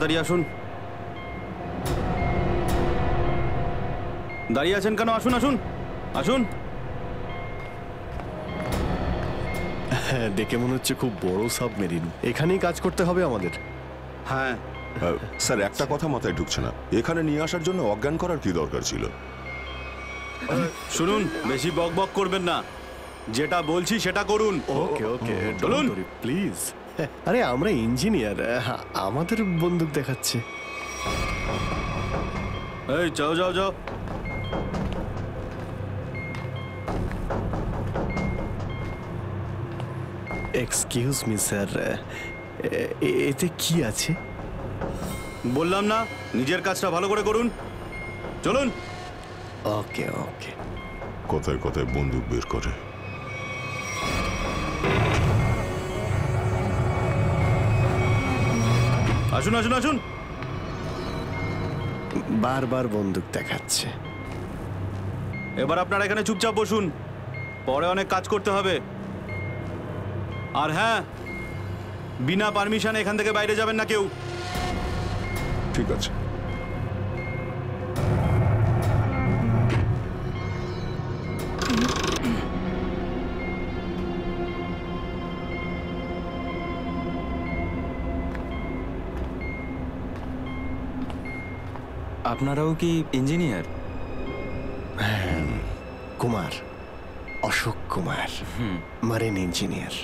তাড়াতাড়ি আসুন। দাঁড়িয়ে আছেন কেন? আসুন আসুন আসুন। হ্যাঁ, দেখে মনে হচ্ছে খুব বড় সাবমেরিন। এখানেই কাজ করতে হবে আমাদের। হ্যাঁ স্যার, একটা কথা মাথায় ঢুকছে না, এখানে নিয়ে আসার জন্য অজ্ঞান করার কি দরকার ছিল? শুনুন, বেশি বক বক করবেন না, যেটা বলছি সেটা করুন। ওকে ওকে, চলুন প্লিজ। আরে আমরা ইঞ্জিনিয়ার, আমাদের বন্দুক দেখাচ্ছে। এই যাও যাও যাও। এক্সকিউজ মি স্যার, এতে কি আছে? বললাম না, নিজের কাজটা ভালো করে করুন। চলুন। ওকে ওকে। কথায় কথায় বন্দুক বের করে। আসুন আসুন আসুন। বারবার বন্দুক দেখাচ্ছে। এবার আপনারা এখানে চুপচাপ বসুন, পরে অনেক কাজ করতে হবে। আর হ্যাঁ, বিনা পারমিশনে এখান থেকে বাইরে যাবেন না কেউ। ঠিক আছে। আপনারাও কি engineer? Kumar, Ashok Kumar, marine engineer.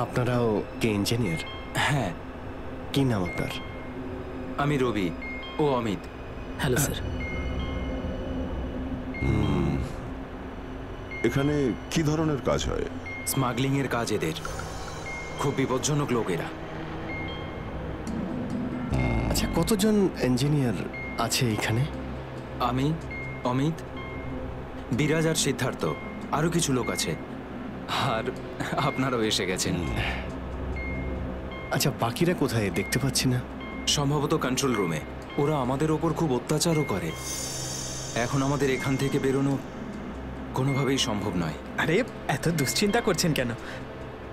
আপনারাও কি ইঞ্জিনিয়ার? হ্যাঁ। কি নাম আপনার? আমি রবি, ও অমিত। Hello sir. এখানে কি ধরনের কাজ হয়? স্মাগলিং এর কাজ এদের। খুব বিপজ্জনক লোক এরা। আচ্ছা, কতজন ইঞ্জিনিয়ার আছে এখানে? আমি, অমিত, বিরাজ আর সিদ্ধার্থ, আরো কিছু লোক আছে। আর আপনারাও এসে গেছেন। আচ্ছা, বাকিরা কোথায় দেখতে পাচ্ছি না? সম্ভবত কন্ট্রোল রুমে। ওরা আমাদের ওপর খুব অত্যাচারও করে। এখন আমাদের এখান থেকে বেরোনো কোনোভাবেই সম্ভব নয়। আরে এত দুশ্চিন্তা করছেন কেন?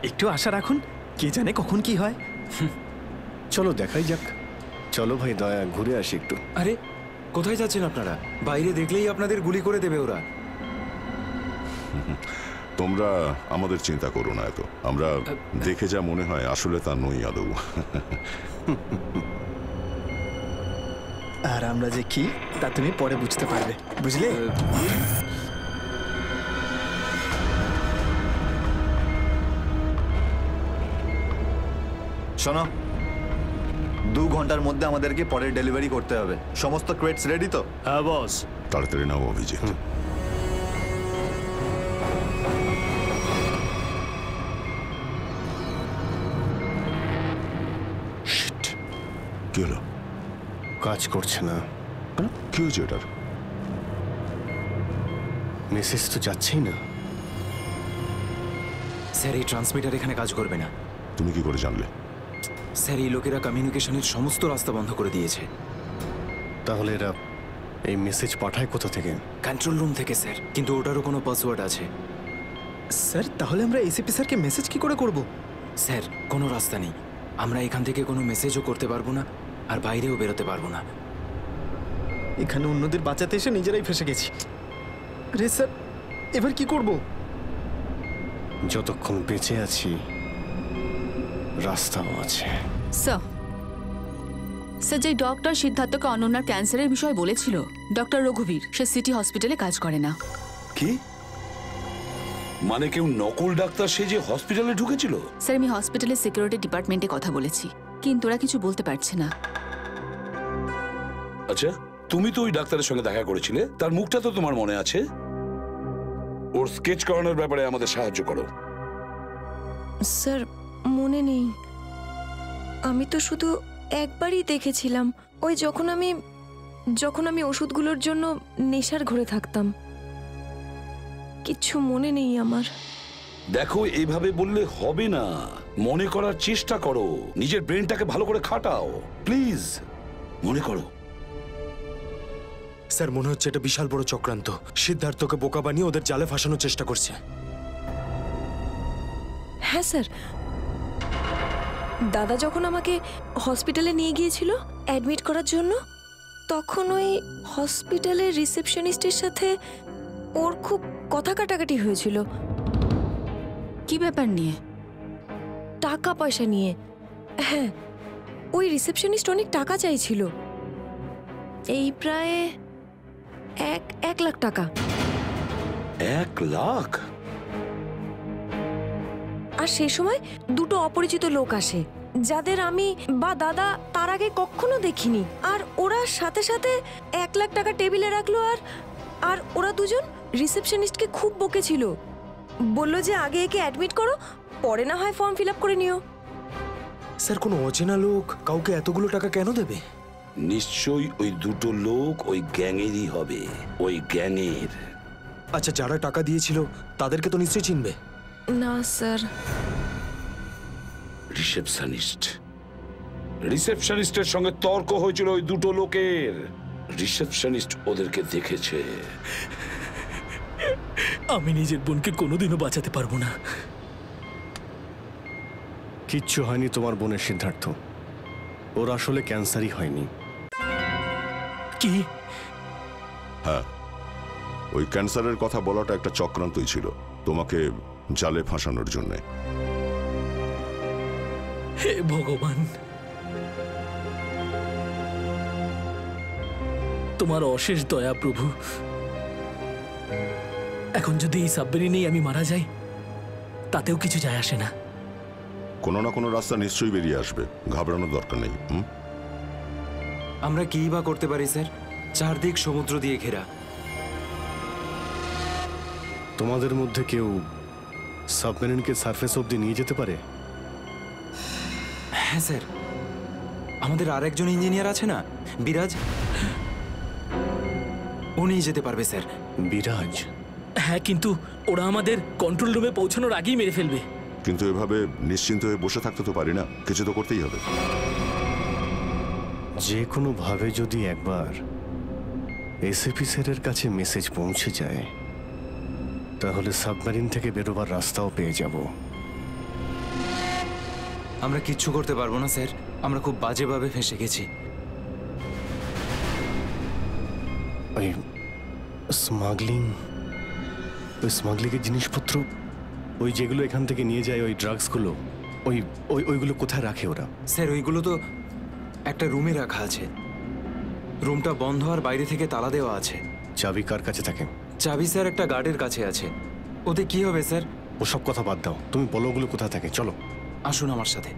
একটু আশা রাখুন, কে জানে কখন কি হয়। চলো দেখাই যাক। চলো ভাই, দয়া ঘুরে আসি একটু। আরে কোথায় যাচ্ছেন আপনারা? বাইরে দেখলেই আপনাদের গুলি করে দেবে ওরা। তোমরা আমাদের চিন্তা করো না এত। আমরা দেখে যা মনে হয় আসলে তা নই আদৌ। আর আমরা যে কি তা তুমি পরে বুঝতে পারবে, বুঝলে? শোনো, 2 ঘন্টার মধ্যে আমাদেরকে পরের ডেলিভারি করতে হবে। সমস্ত ক্রেটস রেডি তো? হ্যাঁ বস। তাড়াতাড়ি নাও অভিজিৎ। কি হলো? কাজ করছে না। কি হয়েছে এটার? মেসেজ তো যাচ্ছেই না। স্যার, এই ট্রান্সমিটার এখানে কাজ করবে না। তুমি কি করে জানলে? স্যার, এই লোকেরা কমিউনিকেশনের সমস্ত রাস্তা বন্ধ করে দিয়েছে। তাহলে এরা এই মেসেজ পাঠায় কোথা থেকে? কন্ট্রোল রুম থেকে স্যার, কিন্তু ওটারও কোনো পাসওয়ার্ড আছে। স্যার, তাহলে আমরা এসিপি স্যারকে মেসেজ কি করে করব? স্যার, কোনো রাস্তা নেই। আমরা এখান থেকে কোনো মেসেজও করতে পারবো না, আর বাইরেও বেরোতে পারবো না। এখানে অন্যদের বাঁচাতে এসে নিজেরাই ফেসে গেছি। রে স্যার, এবার কি করব? যতক্ষণ বেঁচে আছি রাস্তাও আছে। স্যার, যে ডক্টর সিদ্ধার্থকে অনন্যার ক্যান্সারের বিষয় বলেছিল, ডক্টর রঘুবীর, সে সিটি হসপিটালে কাজ করে না। কি মানে? কেউ নকল ডাক্তার সেজে হসপিটালে ঢুকেছিল? স্যার, আমি হসপিটালের সিকিউরিটি ডিপার্টমেন্টে কথা বলেছি, কিন্তু ওরা কিছু বলতে পারছে না। আচ্ছা, তুমি তো ওই ডাক্তারের সঙ্গে দেখা করেছিলে, তার মুখটা তো তোমার মনে আছে। ওর স্কেচ করানোর ব্যাপারে আমাদের সাহায্য করো। স্যার, মনে নেই। আমি তো শুধু একবারই দেখেছিলাম, ওই যখন আমি ওষুধগুলোর জন্য নেশার ঘরে থাকতাম। কিচ্ছু মনে নেই আমার। দেখো, এইভাবে বললে হবে না। মনে করার চেষ্টা করো, নিজের ব্রেনটাকে ভালো করে খাটাও প্লিজ। মনে করো। স্যার, মনে হচ্ছে এটা বিশাল বড় চক্রান্ত। সিদ্ধার্থকে বোকা বানিয়ে ওদের জালে ফাঁসানোর চেষ্টা করছে। হ্যাঁ স্যার, দাদা যখন আমাকে হসপিটালে নিয়ে গিয়েছিল অ্যাডমিট করার জন্য, তখন ওই হসপিটালের রিসেপশনিস্টের সাথে ওর খুব কথা কাটাকাটি হয়েছিল। কি ব্যাপার নিয়ে? টাকা পয়সা নিয়ে। হ্যাঁ, ওই রিসেপশনিস্ট অনেক টাকা চাইছিল, এই প্রায় 1 লাখ টাকা। 1 লাখ? আর সেই সময় দুটো অপরিচিত লোক আসে, যাদের আমি বা দাদা তার আগে কখনো দেখিনি। আর ওরা সাথে সাথে 1 লাখ টাকা টেবিলে রাখলো। আর ওরা দুজন রিসেপশনিস্টকে খুব বকেছিল, বলল যে আগে একে অ্যাডমিট করো, পরে না হয় ফর্ম ফিল আপ করে নিও। স্যার, কোনো অচেনা লোক কাউকে এতগুলো টাকা কেন দেবে? নিশ্চয়ই ওই দুটো লোক ওই গ্যাংয়েরই হবে, ওই গ্যাংয়ের। আচ্ছা, যারা টাকা দিয়েছিল তাদেরকে তো নিশ্চয়ই চিনবে। না স্যার। রিসেপশনিস্টের সঙ্গে তর্ক হয়েছিল ওই দুটো লোকের। রিসেপশনিস্ট ওদেরকে দেখেছে। আমি নিজের বোনকে কোনোদিনও বাঁচাতে পারবো না। কিচ্ছু হয়নি তোমার বোনের সিদ্ধার্থ, ওর আসলে ক্যান্সারই হয়নি। কি? হ্যাঁ, ওই ক্যান্সারের কথা বলাটা একটা চক্রান্তই ছিল, তোমাকে জালে ফাঁসানোর জন্যে। হে ভগবান, তোমার অশেষ দয়া প্রভু। এখন যদি এই সাবমেরিনেই আমি মারা যাই, তাতেও কিছু যায় আসে না। কোনো না কোনো রাস্তা নিশ্চয়ই বেরিয়ে আসবে, ঘাবড়ানোর দরকার নেই। আমরা কি বা করতে পারি স্যার? চারদিক সমুদ্র দিয়ে ঘেরা। তোমাদের মধ্যে কেউ সাবমেরিনকে সারফেস অবধি নিয়ে যেতে পারে? হ্যাঁ স্যার, আমাদের আরেকজন ইঞ্জিনিয়ার আছে না, বিরাজ, উনি যেতে পারবে স্যার। বিরাজ? হ্যাঁ, কিন্তু ওরা আমাদের কন্ট্রোল রুমে পৌঁছানোর আগেই মেরে ফেলবে। কিন্তু এভাবে নিশ্চিন্ত হয়ে বসে থাকতে তো পারি না, কিছু তো করতেই হবে। যে কোনো ভাবে যদি একবার এসএপি স্যারের কাছে মেসেজ পৌঁছে যায়, তাহলে সাবমেরিন থেকে বেরোবার রাস্তাও পেয়ে যাব। আমরা কিচ্ছু করতে পারবো না স্যার, আমরা খুব বাজেভাবে ফেঁসে গেছি। ওই স্মাগলিংয়ের জিনিসপত্র, ওই যেগুলো এখান থেকে নিয়ে যায়, ওই ড্রাগসগুলো, ওইগুলো কোথায় রাখে ওরা? স্যার, ওইগুলো তো একটা রুমে রাখা আছে। রুমটা বন্ধ আর বাইরে থেকে তালা দেওয়া আছে। চাবি কার কাছে থাকে? চাবি স্যার একটা গার্ডের কাছে আছে। ওতে কি হবে স্যার? ওসব কথা বাদ দাও, তুমি বলো ওগুলো কোথায় থাকে। চলো, আসুন আমার সাথে।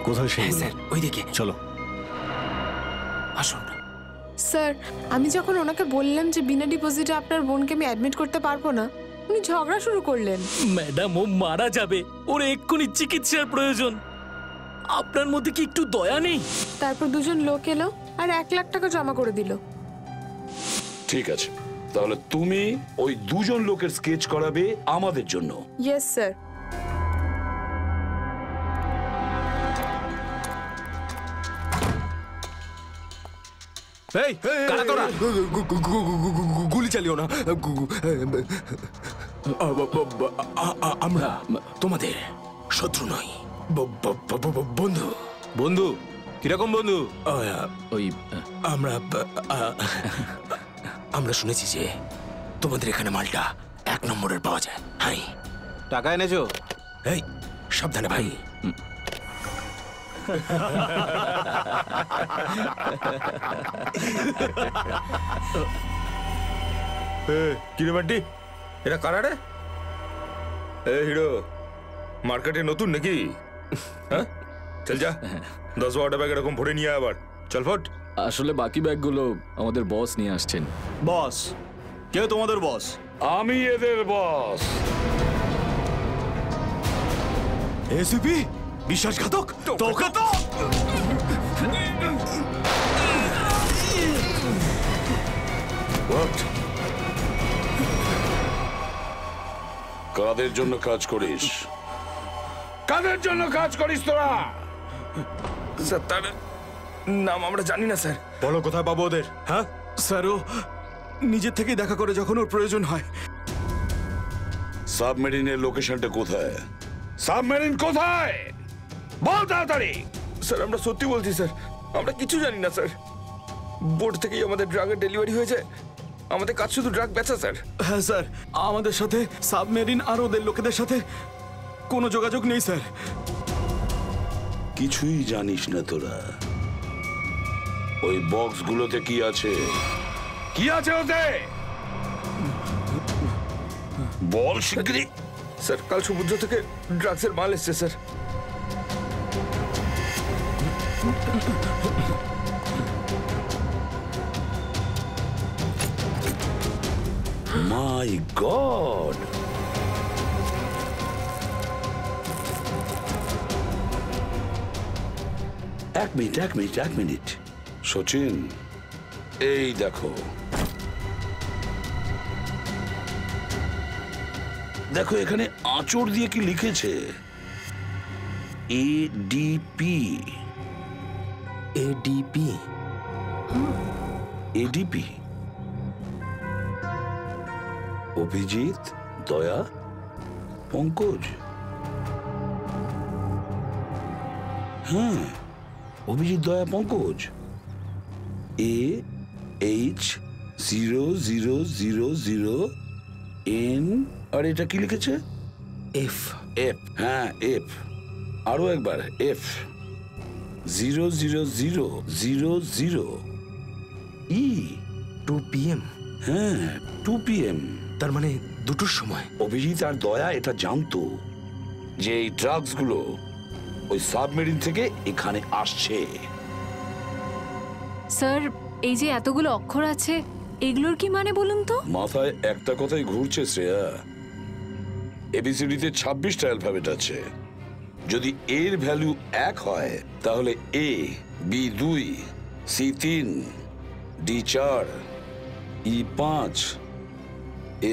কোথায় সেই? স্যার, ওইদিকে চলো, আসুন। স্যার, আমি যখন ওনাকে বললাম যে বিনা ডিপোজিটে আপনার বোনকে আমি অ্যাডমিট করতে পারবো না, উনি ঝগড়া শুরু করলেন। ম্যাডাম, ও মারা যাবে, ওর এক্ষুনি চিকিৎসার প্রয়োজন। আপনার মধ্যে কি একটু দয়া নেই? তারপর দুজন লোক এলো আর 1 লাখ টাকা জমা করে দিল। ঠিক আছে, তাহলে তুমি ওই দুজন লোকের স্কেচ করাবে আমাদের জন্য। Yes sir. এই, কারা তোরা? গুলি চালিও না। আমরা তোমাদের শত্রু নই, বন্ধু। বন্ধু? কিরকম বন্ধু? ওই আমরা শুনেছি যে তোমাদের এখানে মালটা 1 নম্বরের পাওয়া যায়। হাই, টাকা এনেছো? এই সাবধানে ভাই। কিরে বান্টি, এটা কারা রে? এ হিরো, মার্কেটে নতুন নাকি? হ্যাঁ, চল যা 10-12টা ব্যাগ এরকম ভরে নিয়ে আবার চল ফট। আসলে বাকি ব্যাগগুলো আমাদের বস নিয়ে আসছেন। বস? কে তোমাদের বস? আমি এদের বস। এসিপি বিশ্বাসঘাতক, তোকে তো কাদের জন্য কাজ করিস? কাদের জন্য কাজ করিস তোরা? স্যার, তার নাম আমরা জানি না স্যার। বলো কোথায় পাবো ওদের? হ্যাঁ স্যার, ও নিজের থেকেই দেখা করে যখন ওর প্রয়োজন হয়। সাবমেরিনের লোকেশনটা কোথায়? সাবমেরিন কোথায়? বল তাড়াতাড়ি। স্যার, আমরা সত্যি বলছি স্যার, আমরা কিছু জানি না স্যার। বোর্ড থেকেই আমাদের ড্রাগের ডেলিভারি হয়েছে। আমাদের কাজ শুধু ড্রাগ বেচা স্যার। হ্যাঁ স্যার, আমাদের সাথে সাবমেরিন আর ওদের লোকেদের সাথে কোনো যোগাযোগ নেই স্যার। কিছুই জানিস না তোরা? ওই বক্সগুলোতে কি আছে? কি আছে ওতে? বল শিগগিরই। স্যার, কাল সমুদ্র থেকে ড্রাগসের মাল এসছে স্যার। মাই গড! এক মিনিট সচিন, এই দেখো দেখো এখানে আঁচড় দিয়ে কি লিখেছে? এডিপি। এডিপি? এডিপি অভিজিৎ, দয়া, পঙ্কজ। হ্যাঁ, অভিজিৎ, দয়া, পঙ্কজ। AH0000N। আর এটা কি লিখেছে? এফ। এফ, হ্যাঁ এফ। আরো একবার এফ। 00000E। 2 PM? হ্যাঁ, 2 PM। তার মানে 2টোর সময়। অভিজিৎ আর দয়া এটা জানতো যে এই ড্রাগস গুলো ওই সাবমেরিন থেকে এখানে আসছে। স্যার, এই যে এতগুলো অক্ষর আছে, এগুলোর কি মানে বলুন তো? মাথায় একটা কথাই ঘুরছে শ্রেয়া। এবিসিডিতে 26টা অ্যালফাবেট আছে। যদি এর ভ্যালু 1 হয় তাহলে A, B 2, C 3, D 4, E 5,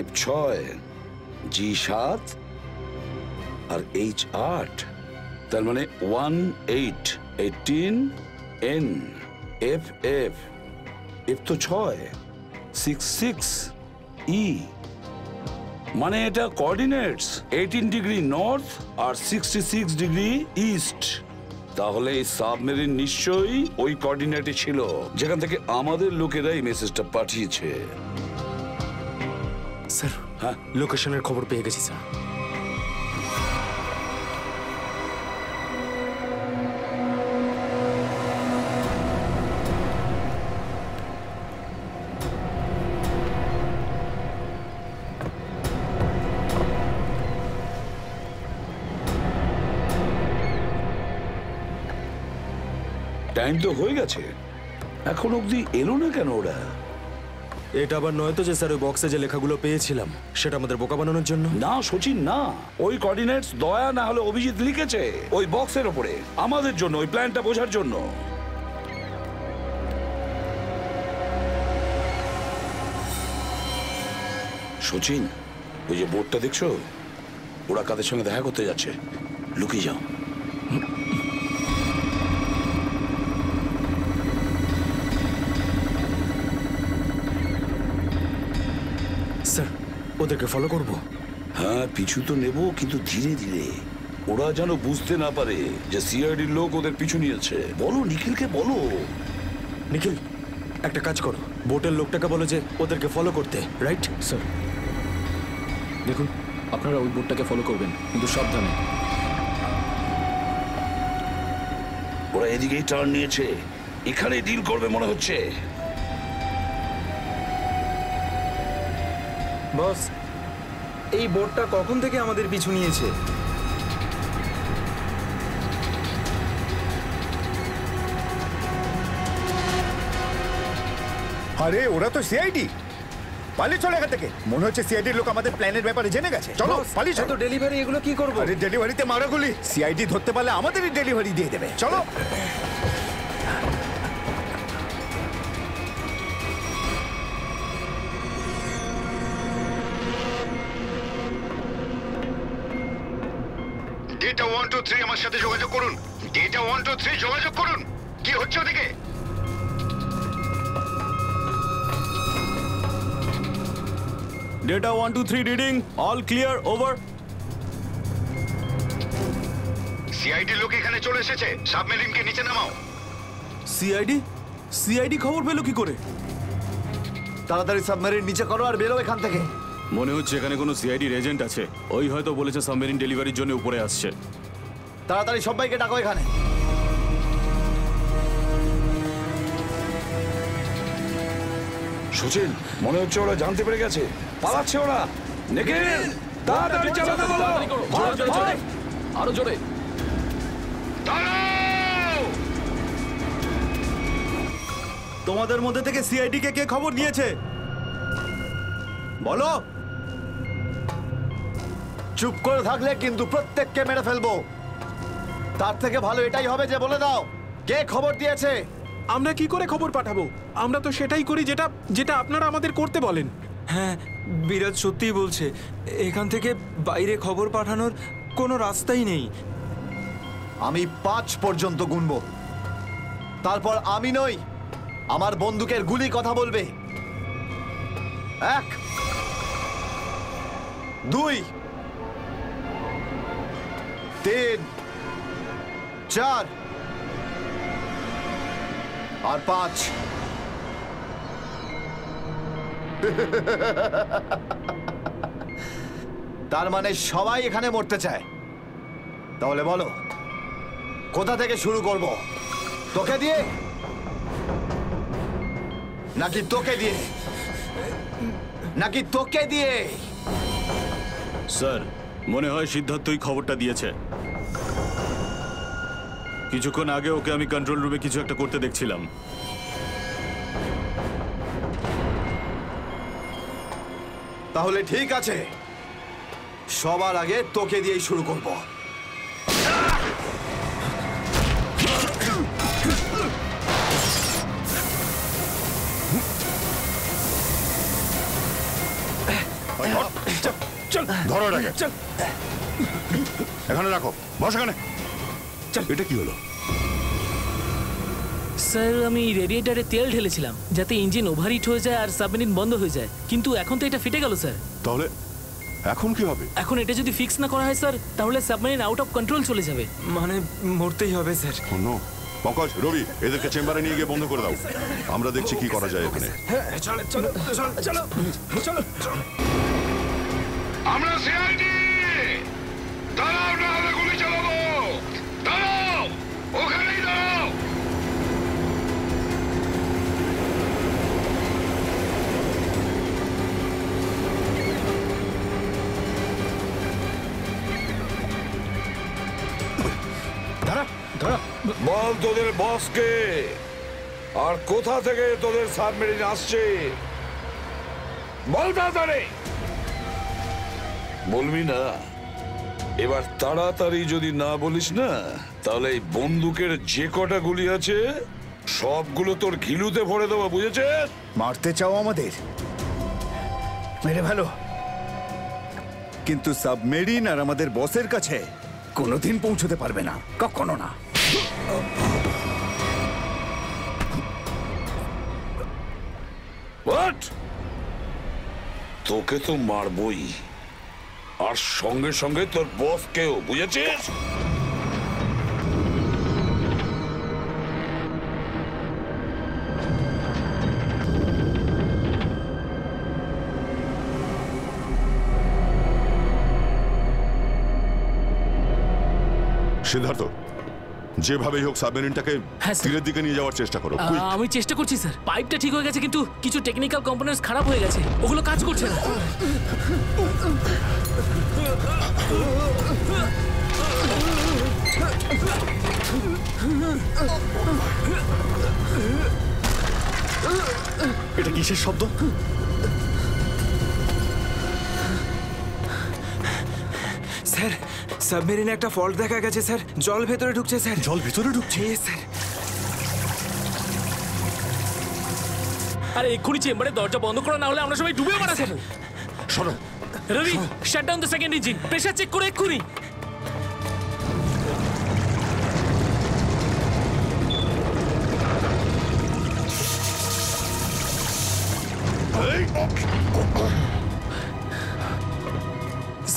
F 6, G 7 R H 8। তার মানে 1 8 18 N F F F তো 6 6 6 E। মানে এটা কোঅর্ডিনেটস 18 ডিগ্রি নর্থ আর 66 ডিগ্রি ইস্ট। তাহলে এই সাবমেরিন নিশ্চয়ই ওই কোঅর্ডিনেটে ছিল যেখান থেকে আমাদের লোকেরা এই মেসেজটা পাঠিয়েছে। স্যার, হ্যাঁ, লোকেশনের খবর পেয়ে গেছি স্যার। টাইম তো হয়ে গেছে, এখন অবধি এলো না কেন ওরা? এটা আবার নয় তো যে স্যার ওই বক্সে যে লেখাগুলো পেয়েছিলাম সেটা আমাদের বোকা বানানোর জন্য? না সচিন, না। ওই কোঅর্ডিনেটস দয়া না হলে অভিজিৎ লিখেছে ওই বক্সের ওপরে আমাদের জন্য, ওই প্ল্যানটা বোঝার জন্য। সচিন, ওই যে বোর্ডটা দেখছো, ওরা কাদের সঙ্গে দেখা করতে যাচ্ছে। লুকিয়ে যাও। স্যার, ওদেরকে ফলো করব? হ্যাঁ, পিছু তো নেব, কিন্তু ধীরে ধীরে। ওরা যেন বুঝতে না পারে যে সিআইডির লোক ওদের পিছু নিয়েছে। বলো নিখিলকে বলো। নিখিল, একটা কাজ করো, বোটের লোকটাকে বলো যে ওদেরকে ফলো করতে, রাইট? স্যার দেখুন, আপনারা ওই বোটটাকে ফলো করবেন, কিন্তু সাবধানে। ওরা এদিকেই টার্ন নিয়েছে, এখানে ডিল করবে মনে হচ্ছে। বস, এই বোটটা কখন থেকে আমাদের পিছু নিয়েছে? আরে ওরা তো সিআইডি, পালিয়ে চলে এখান থেকে। মনে হচ্ছে সিআইডির লোক আমাদের প্ল্যানের ব্যাপারে জেনে গেছে। চলো পালিয়ে চলো। ডেলিভারি এগুলো কি করবো? আরে ডেলিভারিতে মারাগুলি, সিআইডি ধরতে পারলে আমাদেরই ডেলিভারি দিয়ে দেবে। চলো। ডেটা 123 আমার সাথে যোগাযোগ করুন। ডেটা 123 যোগাযোগ করুন। কি হচ্ছে ওদিকে? Data 123 reading, all clear, over. CID লোক এখানে চলে এসেছে, সাবমেরিনকে নিচে নামাও। সিআইডি খবর পেলো কি করে? তাড়াতাড়ি সাবমেরিন নিচে করো আর বেরো এখান থেকে। মনে হচ্ছে এখানে কোনো সিআইডির এজেন্ট আছে, ওই হয়তো বলেছে সাবমেরিন ডেলিভারির জন্য উপরে আসছে। তাড়াতাড়ি সবাইকে ডাকো এখানে। সুচিল, মনে হচ্ছে ওরা জানতে পেরে গেছে, পালাচ্ছে ওরা। নিখিল, তাড়াতাড়ি চালাতে বলো। আরো জোরে। তোমাদের মধ্যে থেকে সিআইডি কে খবর দিয়েছে বলো। চুপ করে থাকলে কিন্তু প্রত্যেককে মেরে ফেলবো। তার থেকে ভালো এটাই হবে যে বলে দাও কে খবর দিয়েছে। আমরা কি করে খবর পাঠাবো? আমরা তো সেটাই করি যেটা যেটা আপনারা আমাদের করতে বলেন। হ্যাঁ, বিরাজ সত্যিই বলছে, এখান থেকে বাইরে খবর পাঠানোর কোনো রাস্তাই নেই। আমি 5 পর্যন্ত গুনবো, তারপর আমি নই, আমার বন্দুকের গুলি কথা বলবে। 1 2 3 4 আর 5। তার মানে সবাই এখানে মরতে চায়। তাহলে বলো কোথা থেকে শুরু করব? তোকে দিয়ে নাকি তোকে দিয়ে? নাকি তোকে দিয়ে? স্যার, মনে হয় সিদ্ধার্থই খবরটা দিয়েছে। কিছুক্ষণ আগে ওকে আমি কন্ট্রোল রুমে কিছু একটা করতে দেখছিলাম। তাহলে ঠিক আছে, সবার আগে তোকে দিয়েই শুরু করব। ধরো এটাকে, এখানে রাখো, বস এখানে। এটা কি হলো? স্যার, আমি রেডিয়েটারে তেল ঢেলেছিলাম যাতে ইঞ্জিন ওভারহিট হয়ে যায় আর সাবমেরিন বন্ধ হয়ে যায়, কিন্তু এখন তো এটা ফেটে গেল স্যার। তাহলে এখন কি হবে? এখন এটা যদি ফিক্স না করা হয় স্যার, তাহলে সাবমেরিন আউট অফ কন্ট্রোল চলে যাবে। মানে মরতেই হবে স্যার। পঙ্কজ, রবি, এদেরকে চেম্বারে নিয়ে গিয়ে বন্ধ করে দাও। আমরা দেখছি কি করা যায় এখানে। চলো চলো চলো চলো চলো। আমরা সিআইডি, দাঁড়াও না হলে গুলি চালাবো। দাঁড়াও, ওখানেই দাঁড়াও। বল তোদের বসকে, আর কোথা থেকে তোদের সাবমেরিন আসছে বল তাড়াতাড়ি। বলবি না? এবার তাড়াতাড়ি যদি না বলিস না, তাহলে এই বন্দুকের যে কটা গুলি আছে সবগুলো তোর ঘিলুতে ভরে দেবো, বুঝেছিস? মারতে চাও আমাদের? মেরে ভালো, কিন্তু সাবমেরিন আর আমাদের বসের কাছে কোনোদিন পৌঁছতে পারবে না, কখনো না। হোয়াট? তোকে তো মারবই, আর সঙ্গে সঙ্গে তোর বসকেও, বুঝেছিস? সিদ্ধার্থ, যেভাবেই হোক সাবমেরিনটাকে তীরের দিকে নিয়ে যাওয়ার চেষ্টা করো। আমি চেষ্টা করছি স্যার। পাইপটা ঠিক হয়ে গেছে কিন্তু কিছু টেকনিক্যাল কম্পোনেন্টস খারাপ হয়ে গেছে, ওগুলো কাজ করছে না। এটা কিসের শব্দ? স্যার, সাবমেরিনে একটা ফল্ট দেখা গেছে স্যার। জল ভেতরে ঢুকছে স্যার। জল ভেতরে ঢুকছে? স্যার। আরে এক্ষুনি চেম্বারে দরজা বন্ধ করা, না হলে আমরা সবাই ডুবে মারা স্যার। শোনো Ravi, shut down the second engine, pressure check করে এক্ষুনি।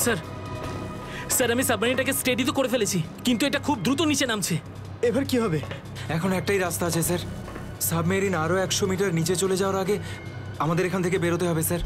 স্যার, স্যার আমি সাবমেরিনটাকে স্টেডি তো করে ফেলেছি, কিন্তু এটা খুব দ্রুত নিচে নামছে। এবার কি হবে? এখন একটাই রাস্তা আছে স্যার। সাবমেরিন আরো 100 মিটার নিচে চলে যাওয়ার আগে আমাদের এখান থেকে বেরোতে হবে স্যার।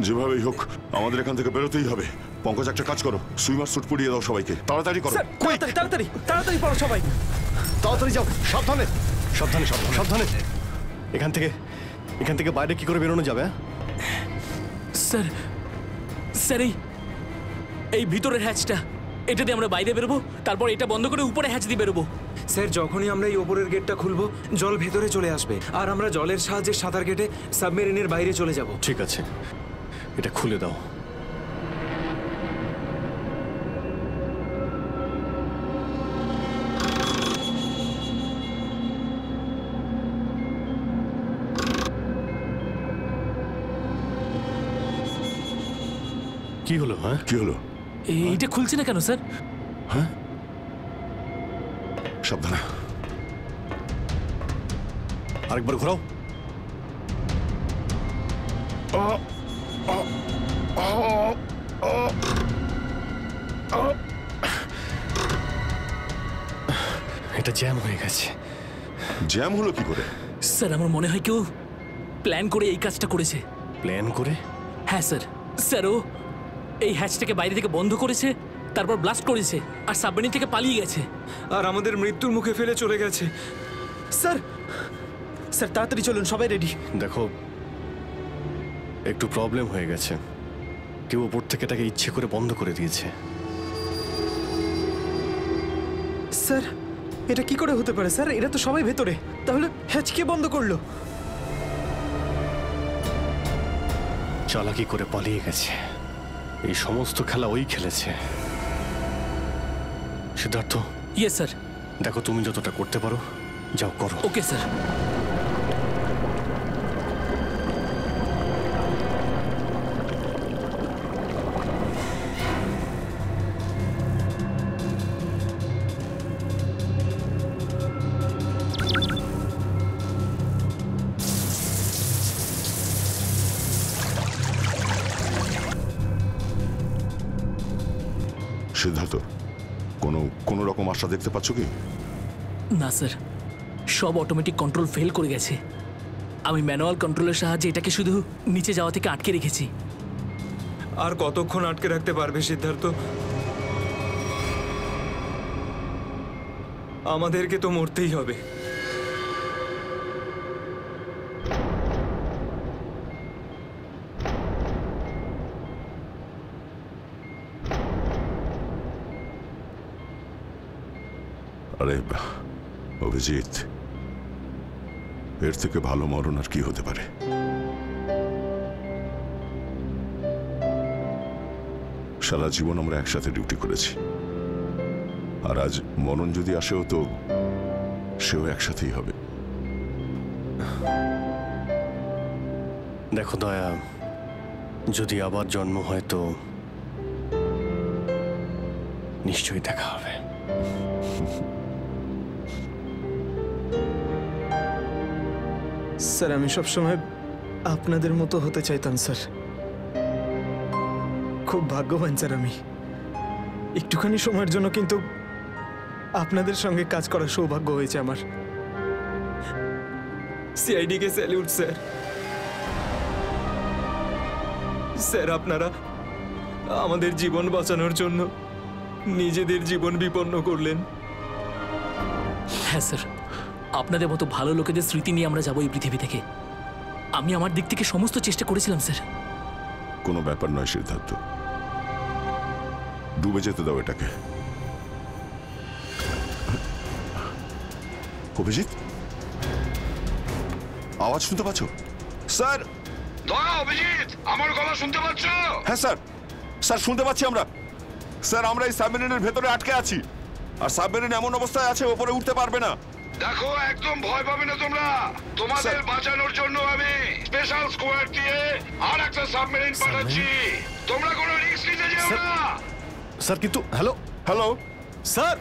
যেভাবেই হোক আমাদের এখান থেকে বেরোতেই হবে। পঙ্কজ, একটা কাজ করো, সুইমার স্যুট পরিয়ে দাও সবাইকে। তাড়াতাড়ি করো। তাড়াতাড়ি তাড়াতাড়ি পড়ো সবাই। তাড়াতাড়ি যাও, সাবধানে সাবধানে সাবধানে সাবধানে। এখান থেকে বাইরে কি করে বেরোনো যাবে? স্যার, স্যার এই ভিতরের হ্যাচটা, এটা দিয়ে আমরা বাইরে বেরোবো, তারপর এটা বন্ধ করে উপরে হ্যাচ দিয়ে বেরোবো। স্যার, যখনই আমরা এই ওপরের গেটটা খুলবো জল ভেতরে চলে আসবে, আর আমরা জলের সাহায্যে সাঁতার কেটে সাবমেরিনের বাইরে চলে যাব। ঠিক আছে, এটা খুলে দাও। কি হলো? হ্যাঁ, কি হলো? এইটা খুলছে না কেন স্যার? হ্যাঁ, সাবধানে। আরেকবার ঘোরাও। এটা জ্যাম হয়ে গেছে। জ্যাম হলো কি করে? স্যার আমার মনে হয় কেউ প্ল্যান করে এই কাজটা করেছে। প্ল্যান করে? হ্যাঁ স্যার। স্যার ও এই হ্যাচটাকে বাইরে থেকে বন্ধ করেছে, তারপর ব্লাস্ট করেছে আর সাবমেরিন থেকে পালিয়ে গেছে, আর আমাদের মৃত্যুর মুখে ফেলে চলে গেছে। স্যার, স্যার তাড়াতাড়ি চলুন, সবাই রেডি। দেখো, একটু প্রবলেম হয়ে গেছে। কেউ ওপর থেকে এটাকে ইচ্ছে করে বন্ধ করে দিয়েছে। স্যার, এটা কি করে হতে পারে স্যার? এরা তো সবাই ভেতরে, তাহলে হ্যাচ কে বন্ধ করলো? চালাকি করে পালিয়ে গেছে। এই সমস্ত খেলা ওই খেলেছে। সিদ্ধার্থ। Yes sir. দেখো, তুমি যতটা করতে পারো যাও করো। Okay sir. সিদ্ধার্থ, কোনো রকম আশা দেখতে পাচ্ছ কি? না স্যার, সব অটোমেটিক কন্ট্রোল ফেল করে গেছে। আমি ম্যানুয়াল কন্ট্রোলের সাহায্যে এটাকে শুধু নিচে যাওয়া থেকে আটকে রেখেছি। আর কতক্ষণ আটকে রাখতে পারবে সিদ্ধার্থ? আমাদেরকে তো মরতেই হবে। আরে অভিজিৎ, এর থেকে ভালো মরণ আর কি হতে পারে? সারা জীবন আমরা একসাথে ডিউটি করেছি, আর আজ মরণ যদি আসেও তো সেও একসাথেই হবে। দেখো দয়া, যদি আবার জন্ম হয় তো নিশ্চয়ই দেখা হবে। স্যার আমি সবসময় আপনাদের মতো হতে চাইতাম স্যার। খুব ভাগ্যবান স্যার আমি, একটুখানি সময়ের জন্য কিন্তু আপনাদের সঙ্গে কাজ করার সৌভাগ্য হয়েছে আমার। সিআইডি কে স্যালিউট স্যার। স্যার আপনারা আমাদের জীবন বাঁচানোর জন্য নিজেদের জীবন বিপন্ন করলেন। হ্যাঁ স্যার, আপনাদের মতো ভালো লোকেদের স্মৃতি নিয়ে আমরা যাবো এই পৃথিবী থেকে। আমি আমার দিক থেকে সমস্ত চেষ্টা করেছিলাম স্যার। কোনো ব্যাপার নয় সিদ্ধার্থ, ডুবে যেতে দাও এটাকে। অভিজিৎ, আওয়াজ শুনতে পাচ্ছ? স্যার! দয়া, অভিজিৎ, আমার গলা শুনতে পাচ্ছ? হ্যাঁ স্যার, স্যার শুনতে পাচ্ছি আমরা। স্যার আমরা এই সাবমেরিনের ভেতরে আটকে আছি, আর সাবমেরিন এমন অবস্থায় আছে ওপরে উঠতে পারবে না। দেখো, একদম ভয় পাবে না তোমরা। তোমাদের বাঁচানোর জন্য আমি স্পেশাল স্কোয়াড দিয়ে আর একটা সাবমেরিন পাঠাচ্ছি। তোমরা কোনো রিস্ক নিতে যেও না। স্যার কিন্তু হ্যালো হ্যালো স্যার,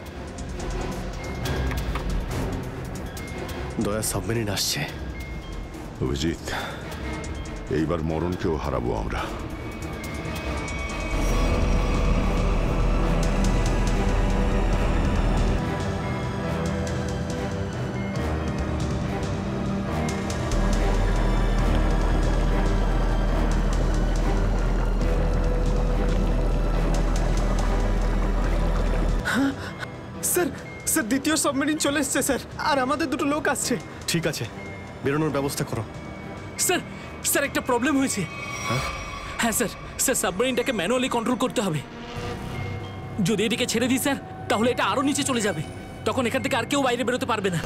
দয়া সাবমেরিন আসছে। অভিজিৎ, এইবার মরণকেও হারাবো আমরা। স্যার, স্যার দ্বিতীয় সাবমেরিন চলে এসছে স্যার, আর আমাদের দুটো লোক আসছে। ঠিক আছে, বেরোনোর ব্যবস্থা করো। স্যার, স্যার একটা প্রবলেম হয়েছে। হ্যাঁ স্যার, স্যার সাবমেরিনটাকে ম্যানুয়ালি কন্ট্রোল করতে হবে। যদি এটিকে ছেড়ে দিই স্যার, তাহলে এটা আরো নিচে চলে যাবে। তখন এখান থেকে আর কেউ বাইরে বেরোতে পারবে না।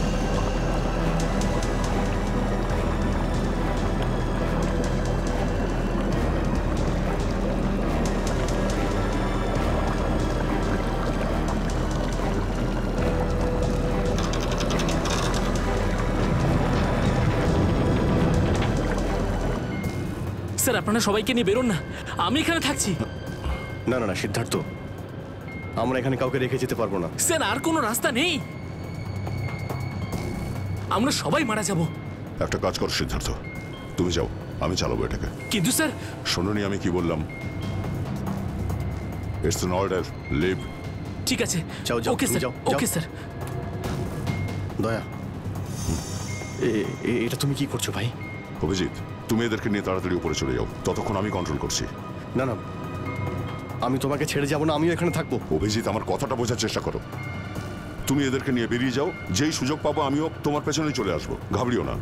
স্যার আপনারা সবাইকে নিয়ে বেরোন না, আমি এখানে থাকছি। না না না সিদ্ধার্থ, আমরা এখানে কাউকে রেখে যেতে পারবো না। স্যার আর কোনো রাস্তা নেই, আমরা সবাই মারা যাব। একটা কাজ করো সিদ্ধার্থ, তুমি যাও, আমি চালাবো এটাকে। কিন্তু স্যার, শোনোনি আমি কি বললাম? It's an order, leave. ঠিক আছে, যাও যাও, ওকে স্যার, ওকে স্যার। দয়া, এটা তুমি কি করছো ভাই? অভিজিৎ, তুমি এদেরকে নিয়ে তাড়াতাড়ি উপরে চলে যাও, ততক্ষণ আমি কন্ট্রোল করছি। না না, আমি তোমাকে ছেড়ে যাবো না, আমিও এখানে থাকবো। অভিজিৎ, আমার কথাটা বোঝার চেষ্টা করো। তুমি এদেরকে নিয়ে বেরিয়ে যাও, যেই সুযোগ পাবো আমিও তোমার পেছনেই চলে আসবো, ঘাবড়িও না।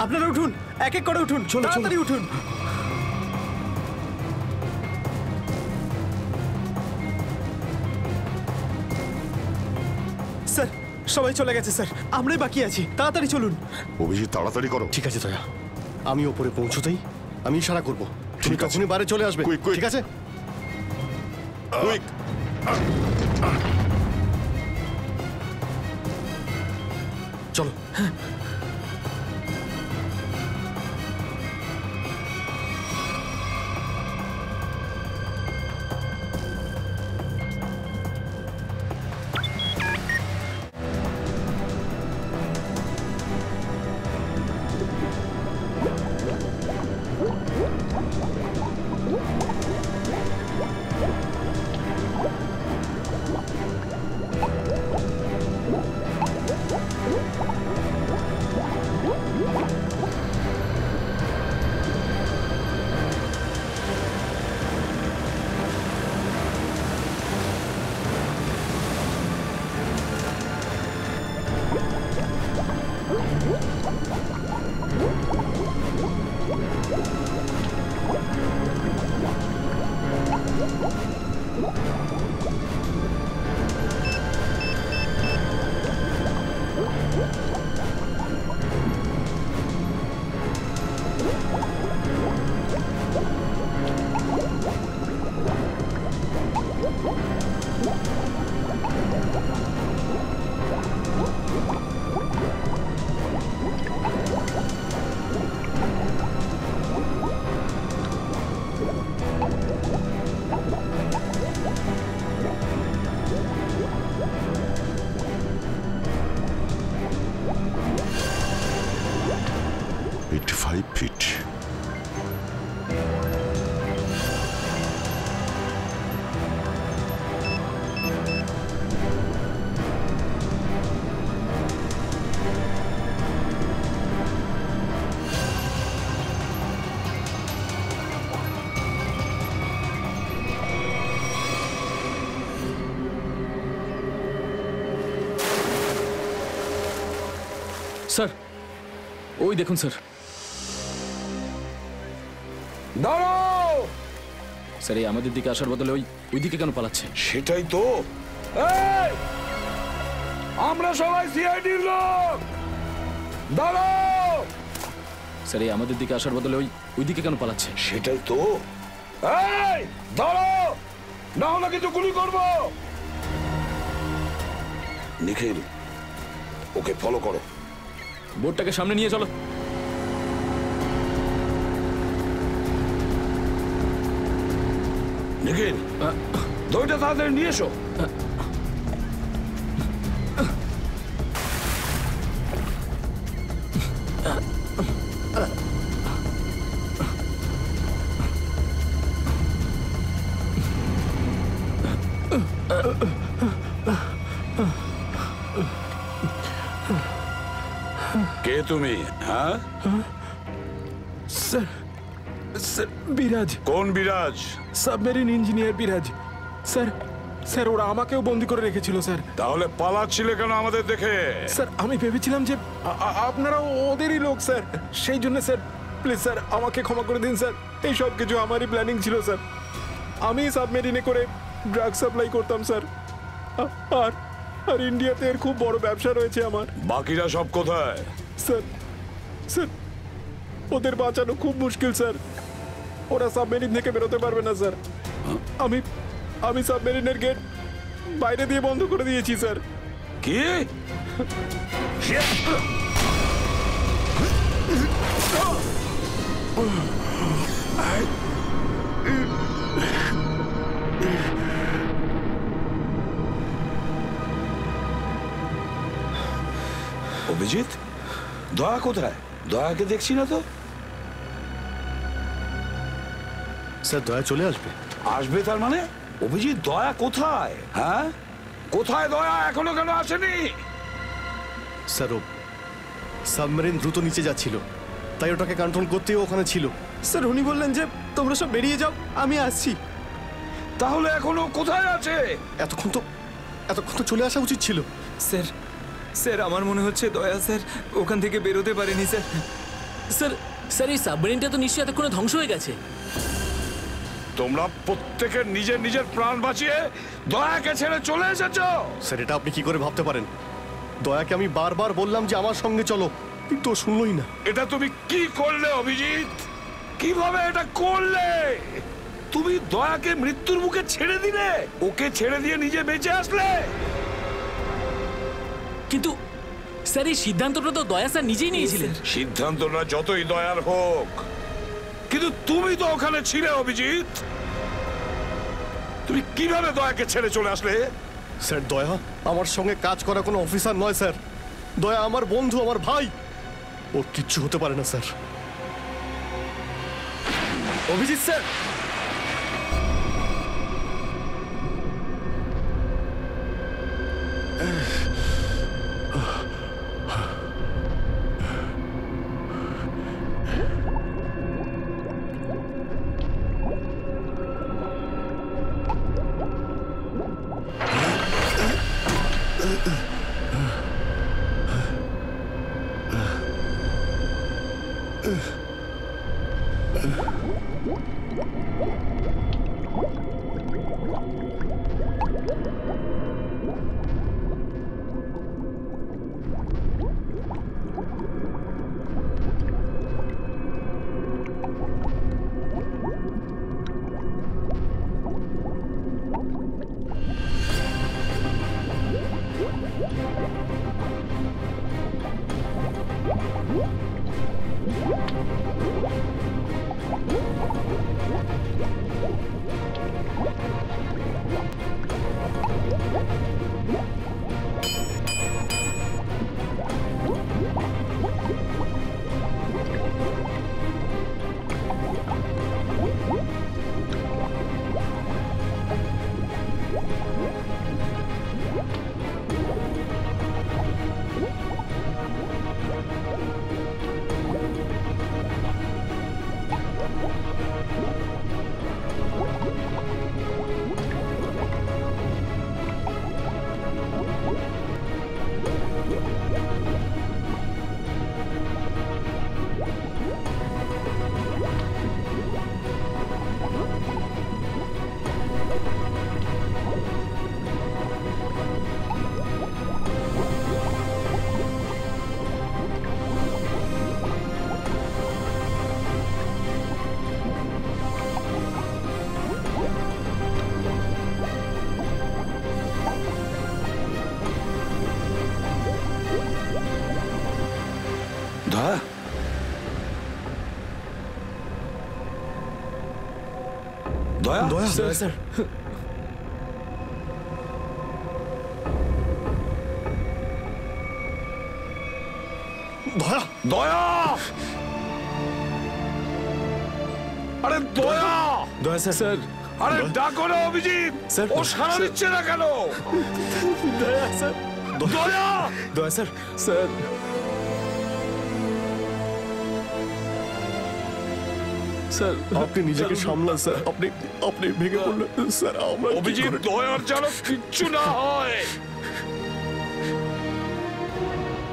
আপনারা উঠুন, এক এক করে উঠুন, তাড়াতাড়ি উঠুন। স্যার সবাই চলে গেছে স্যার, আমরাই বাকি আছি, তাড়াতাড়ি চলুন। অভিজিৎ তাড়াতাড়ি করো। ঠিক আছে দয়া, আমি ওপরে পৌঁছতেই আমি ইশারা করবো, তুমি তখনই বাইরে চলে আসবে। ঠিক আছে? কুইক। চলো। স্যার ওই দেখুন স্যার। দাঁড়াও! স্যার এই আমাদের দিকে আসার বদলে ওই দিকে কেন পালাচ্ছে? সেটাই তো। এই! আমরা সবাই সিআইডির লোক। দাঁড়াও! স্যার এই আমাদের দিকে আসার বদলে ওই দিকে কেন পালাচ্ছে? সেটাই তো। এই! দাঁড়াও! না হলে কিন্তু গুলি করবো। নিখিল, ওকে ফলো করো। বোর্ডটাকে সামনে নিয়ে চলো। নিখিল, দইটা তাড়াতাড়ি নিয়ে এসো। কে তুমি? হ্যাঁ স্যার, স্যার বিরাজ। কোন বিরাজ? সাবমেরিন ইঞ্জিনিয়ার বিরাজ। স্যার, স্যার ওরা আমাকেও বন্দি করে রেখেছিল স্যার। তাহলে পালাচ্ছিলে কেন আমাদের দেখে? স্যার আমি ভেবেছিলাম যে আপনারা ওদেরই লোক স্যার, সেই জন্য স্যার প্লিজ স্যার আমাকে ক্ষমা করে দিন স্যার। এই সব কিছু আমারই প্ল্যানিং ছিল স্যার। আমি সাবমেরিনে করে ড্রাগ সাপ্লাই করতাম স্যার। আর আর ইন্ডিয়াতে এর খুব বড় ব্যবসা রয়েছে আমার। বাকিরা সব কোথায়? স্যার, স্যার ওদের বাঁচানো খুব মুশকিল স্যার। ওরা সাবমেরিন থেকে বেরোতে পারবে না স্যার। আমি সাবমেরিনের গেট বাইরে দিয়ে বন্ধ করে দিয়েছি স্যার। কি? অভিজিৎ, দয়া কোথায়? দয়াকে দেখছি না তো। স্যার দয়া চলে আসবে। আসবে তার মানে? অভিজিৎ, দয়া কোথায়? হ্যাঁ, কোথায় দয়া? এখনো কেন আসেনি? স্যার ও সাবমেরিন দ্রুত নিচে যাচ্ছিল, তাই ওটাকে কন্ট্রোল করতেই ওখানে ছিল। স্যার উনি বললেন যে তোমরা সব বেরিয়ে যাও, আমি আসছি। তাহলে এখনো কোথায় আছে? এতক্ষণ তো চলে আসা উচিত ছিল। স্যার, স্যার আমার মনে হচ্ছে দয়া স্যার ওখান থেকে বেরোতে পারেনি স্যার। স্যার, স্যার এই সাবমেরিনটা তো নিশ্চয়ই এতক্ষণে ধ্বংস হয়ে গেছে। তোমরা প্রত্যেকের নিজের নিজের প্রাণ বাঁচিয়ে দয়াকে ছেড়ে চলে এসেছো। স্যার এটা আপনি কি করে ভাবতে পারেন? দয়াকে আমি বারবার বললাম যে আমার সঙ্গে চলো, কিন্তু ও শুনলই না। এটা তুমি কি করলে অভিজিৎ? কিভাবে এটা করলে? তুমি দয়াকে মৃত্যুর মুখে ছেড়ে দিলে, ওকে ছেড়ে দিয়ে নিজে বেঁচে আসলে। কিন্তু স্যার এই সিদ্ধান্তটা তো দয়া স্যার নিজেই নিয়েছিলেন। সিদ্ধান্তটা যতই দয়ার হোক, কিন্তু তুমি তো ওখানে ছিলে অভিজিৎ। তুমি কিভাবে দয়াকে ছেড়ে চলে আসলে? স্যার দয়া আমার সঙ্গে কাজ করা কোনো অফিসার নয় স্যার। দয়া আমার বন্ধু, আমার ভাই। ওর কিচ্ছু হতে পারে না স্যার। অভিজিৎ স্যার, দয়া দয়া দয়া স্যার দয়া দয়া আরে দয়া দয়া স্যার আরে ডাকো না অভিজিৎ স্যার, ও সাড়া স্যার। দিচ্ছে না কেন? দয়া স্যার দয়া দয়া স্যার স্যার স্যার আপনি নিজেকে সামলান স্যার। আপনি আপনি ভেঙে পড়লেন স্যার। আমরা কি অভিজিৎ করে- দয়ার যেন কিচ্ছু না হয়,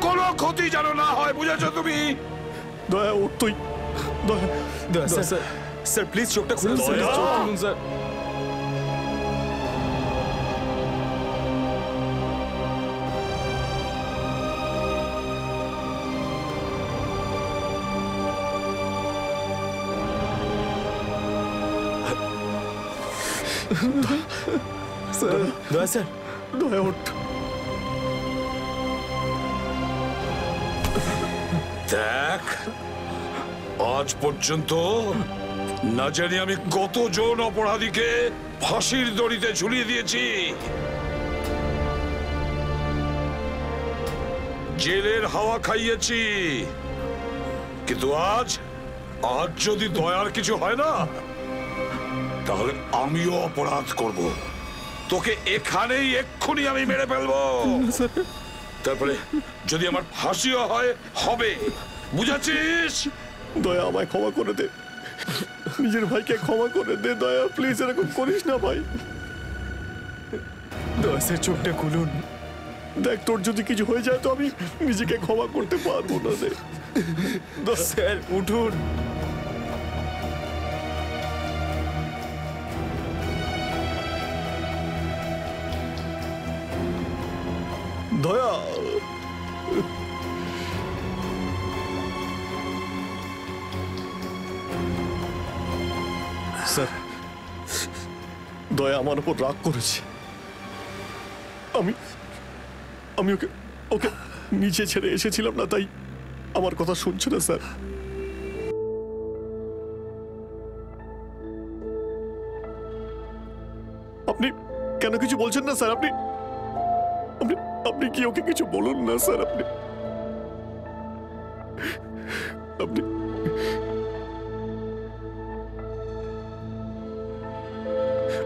কোনো ক্ষতি যেন না হয়, বুঝেছো তুমি? দয়া ওর তুই দয়া দয়া স্যার স্যার প্লিজ চোখটা খুলুন স্যার দয়া। চোখ খুলুন স্যার স্যার দয়া স্যার দয়া ওঠ। দেখ, আজ পর্যন্ত না জানি আমি কতজন অপরাধীকে ফাঁসির দড়িতে ঝুলিয়ে দিয়েছি, জেলের হাওয়া খাইয়েছি, কিন্তু আজ যদি দয়ার কিছু হয় না, তাহলে আমিও অপরাধ করব। তোকে এখানেই এক্ষুনি আমি মেরে ফেলবো। তারপরে যদি আমার ফাঁসিও হয়, হবে, বুঝেছিস? দয়া আমায় ক্ষমা করে দে, নিজের ভাইকে ক্ষমা করে দে। দয়া প্লিজ এরকম করিস না ভাই। দয়া স্যার চোখটা খুলুন। দেখ তোর যদি কিছু হয়ে যায় তো আমি নিজেকে ক্ষমা করতে পারবো না রে। স্যার উঠুন। দয়া স্যার, দয়া আমার উপর রাগ করেছে। আমি আমি ওকে ওকে নিচে ছেড়ে এসেছিলাম না, তাই আমার কথা শুনছে না স্যার। আপনি কেন কিছু বলছেন না স্যার? আপনি আপনি আপনি কি ওকে কিছু বলুন না স্যার? আপনি আপনি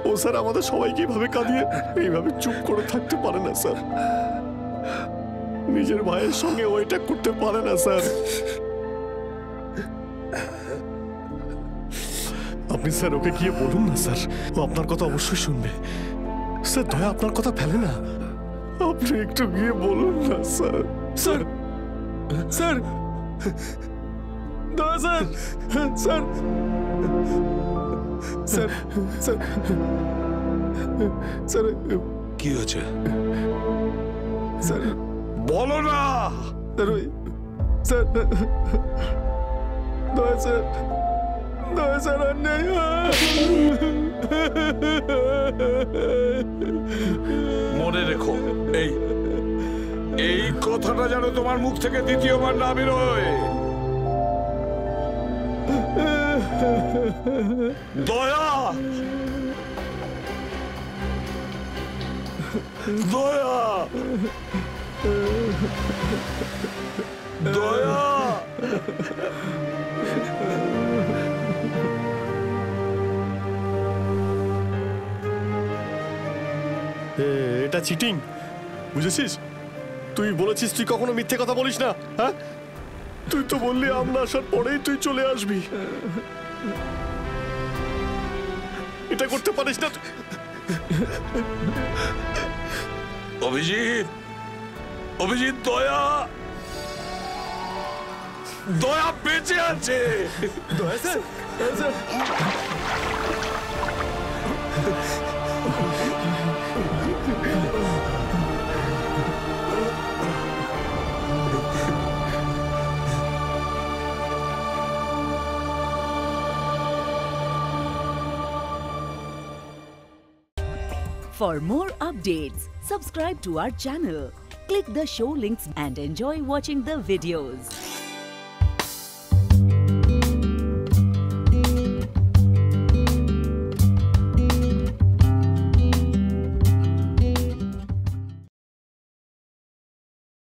ও স্যার আমাদের সবাইকে এইভাবে কাঁদিয়ে এইভাবে চুপ করে থাকতে পারে না স্যার। নিজের ভাইয়ের সঙ্গে ও এটা করতে পারে না স্যার। আপনি স্যার ওকে গিয়ে বলুন না স্যার, ও আপনার কথা অবশ্যই শুনবে স্যার। দয়া আপনার কথা ফেলে না, আপনি একটু গিয়ে বলুন না স্যার। স্যার স্যার দয়া sir sir sir sir sir কি হয়েছে স্যার? বলো না। স্যার ওই স্যার দয়া স্যার দয়া স্যার আর নেই। মনে রেখো, এই এই কথাটা যেন তোমার মুখ থেকে দ্বিতীয়বার না বেরোয়। দয়া দয়া দয়া এটা চিটিং, বুঝেছিস? তুই বলেছিস তুই কখনো মিথ্যে কথা বলিস না। হ্যাঁ, তুই তো বললি আমরা আসার পরেই তুই চলে আসবি। এটা করতে পারিস না। অভিজিৎ অভিজিৎ দয়া দয়া বেঁচে আছে। দয়া sir sir For more updates, subscribe to our channel, click the show links and enjoy watching the videos.